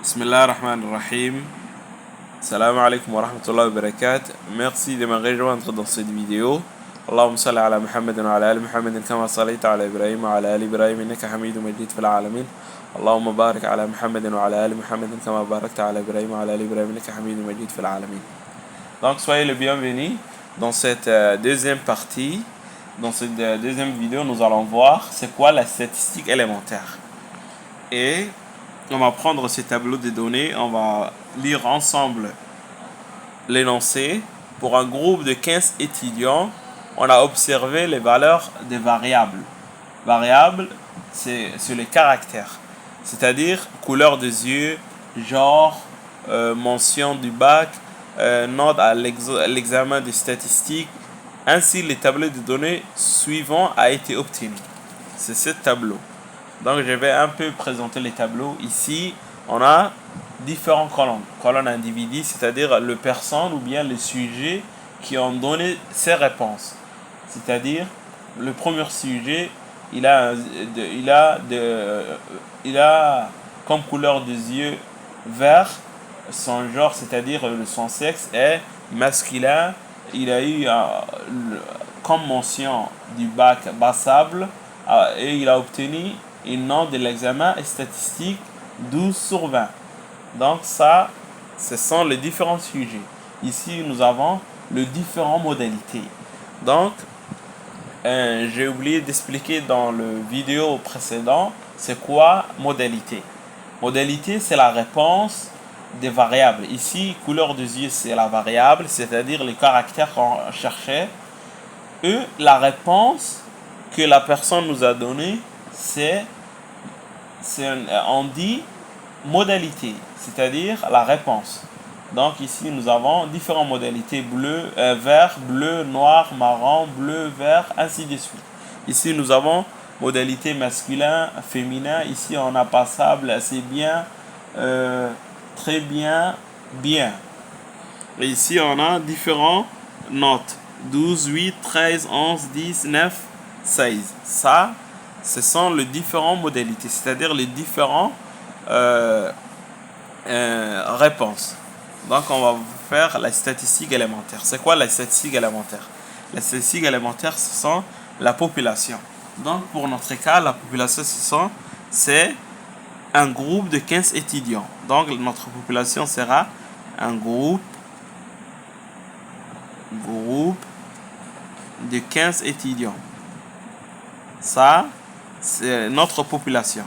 Bismillah ar-Rahman ar-Rahim. Salam alaikum wa rahmatullahi wa barakatuh. Merci de me rejoindre dans cette vidéo. Allahumma salli ala Muhammadin wa ala ali Muhammadin kama sallaita ala Ibrahim wa ala ali Ibrahim innaka Hamidum Majid fil alamin. Allahumma barik ala Muhammadin wa ala ali Muhammadin kama barakta ala Ibrahim wa ala ali Ibrahim innaka Hamidum Majid fil alamin. Donc soyez les bienvenus dans cette deuxième partie. Dans cette deuxième vidéo, nous allons voir c'est quoi la statistique élémentaire. Et on va prendre ces tableaux de données, on va lire ensemble l'énoncé. Pour un groupe de 15 étudiants, on a observé les valeurs des variables. Variables, c'est les caractères, c'est-à-dire couleur des yeux, genre, mention du bac, note à l'examen des statistiques. Ainsi, les tableaux de données suivants a été obtenu. C'est ce tableau. Donc, je vais un peu présenter les tableaux. Ici, on a différents colonnes. Colonne individu, c'est-à-dire les personnes ou bien les sujets qui ont donné ces réponses. C'est-à-dire, le premier sujet, il a comme couleur des yeux vert. Son genre, c'est-à-dire son sexe est masculin. Il a eu comme mention du bac passable et il a obtenu une note de l'examen statistique 12/20. Donc ça, ce sont les différents sujets. Ici, nous avons les différentes modalités. Donc, j'ai oublié d'expliquer dans le vidéo précédent, c'est quoi modalité. Modalité, c'est la réponse des variables. Ici, couleur des yeux, c'est la variable, c'est-à-dire les caractères qu'on cherchait. Et la réponse que la personne nous a donnée, on dit modalité, c'est-à-dire la réponse. Donc ici, nous avons différentes modalités, bleu, vert, bleu, noir, marron, bleu, vert, ainsi de suite. Ici, nous avons modalité masculin, féminin. Ici, on a passable, assez bien, très bien, bien. Et ici, on a différentes notes. 12, 8, 13, 11, 10, 9, 16. Ça, ce sont les différentes modalités, c'est-à-dire les différentes réponses. Donc, on va faire la statistique élémentaire. C'est quoi la statistique élémentaire? La statistique élémentaire, ce sont la population. Donc, pour notre cas, la population, c'est un groupe de 15 étudiants. Donc, notre population sera un groupe de 15 étudiants. Ça, c'est notre population.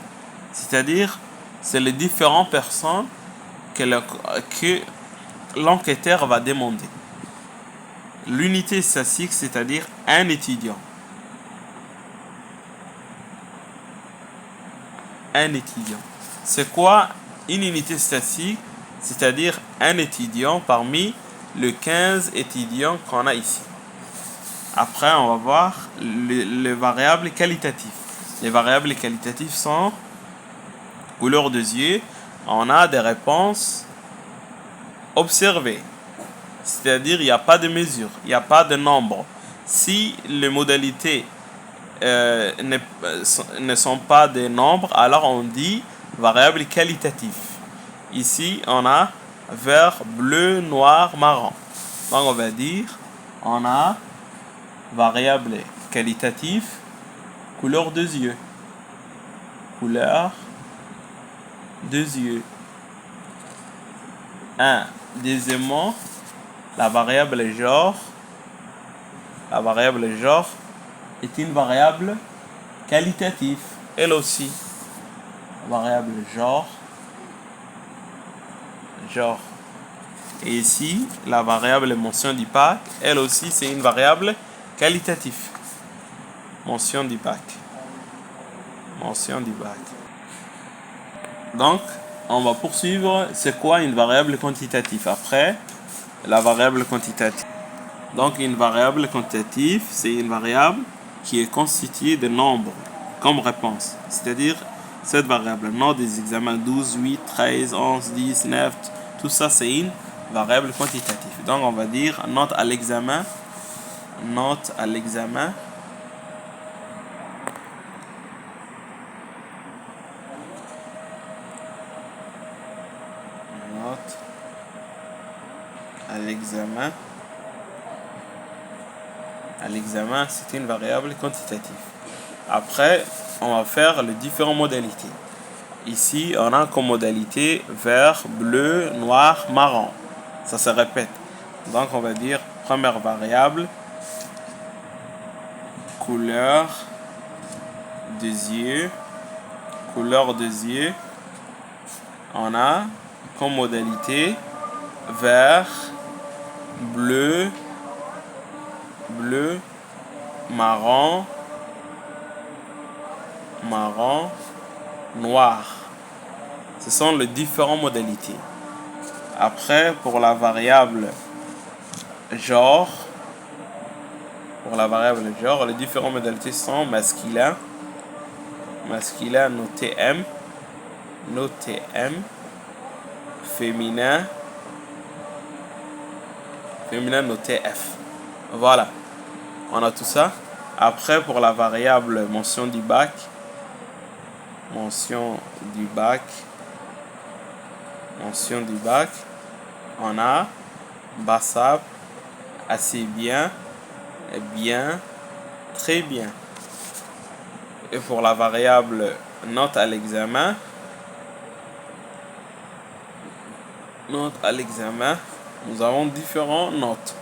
C'est-à-dire, c'est les différentes personnes que l'enquêteur va demander. L'unité statistique, c'est-à-dire un étudiant. Un étudiant. C'est quoi une unité statistique? C'est-à-dire un étudiant parmi les 15 étudiants qu'on a ici. Après, on va voir les variables qualitatives. Les variables qualitatives sont couleur des yeux. On a des réponses observées. C'est-à-dire, il n'y a pas de mesure, il n'y a pas de nombre. Si les modalités ne sont pas des nombres, alors on dit variable qualitative. Ici, on a vert, bleu, noir, marron. Donc, on va dire, on a variable qualitative, couleur des yeux. Couleur des yeux. Deuxièmement, la variable genre. La variable genre est une variable qualitative. Elle aussi. La variable genre. Genre. Et ici, la variable mention du bac, elle aussi, c'est une variable qualitative. Mention du bac. Mention du bac. Donc, on va poursuivre. C'est quoi une variable quantitative? Après, la variable quantitative. Donc, une variable quantitative, c'est une variable qui est constituée de nombres comme réponse. C'est-à-dire, cette variable, note des examens 12, 8, 13, 11, 10, 9, tout ça, c'est une variable quantitative. Donc, on va dire note à l'examen. Note à l'examen. à l'examen. À l'examen, c'est une variable quantitative. Après, on va faire les différentes modalités. Ici, on a comme modalité vert, bleu, noir, marron. Ça se répète. Donc, on va dire première variable, couleur des yeux. Couleur des yeux. On a comme modalité vert, bleu, marron, noir. Ce sont les différentes modalités. Après, pour la variable genre, les différentes modalités sont masculin noté M, féminin noté F. Voilà, on a tout ça. Après, pour la variable mention du bac, on a BASAP, assez bien, bien, très bien. Et pour la variable note à l'examen, nous avons différentes notes.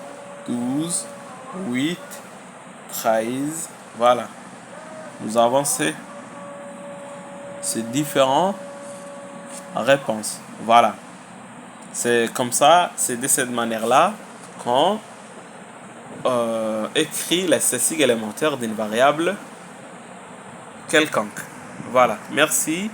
12, 8, 13, voilà. Nous avons ces différentes réponses. Voilà. C'est comme ça, c'est de cette manière-là qu'on écrit la statistique élémentaire d'une variable quelconque. Voilà. Merci.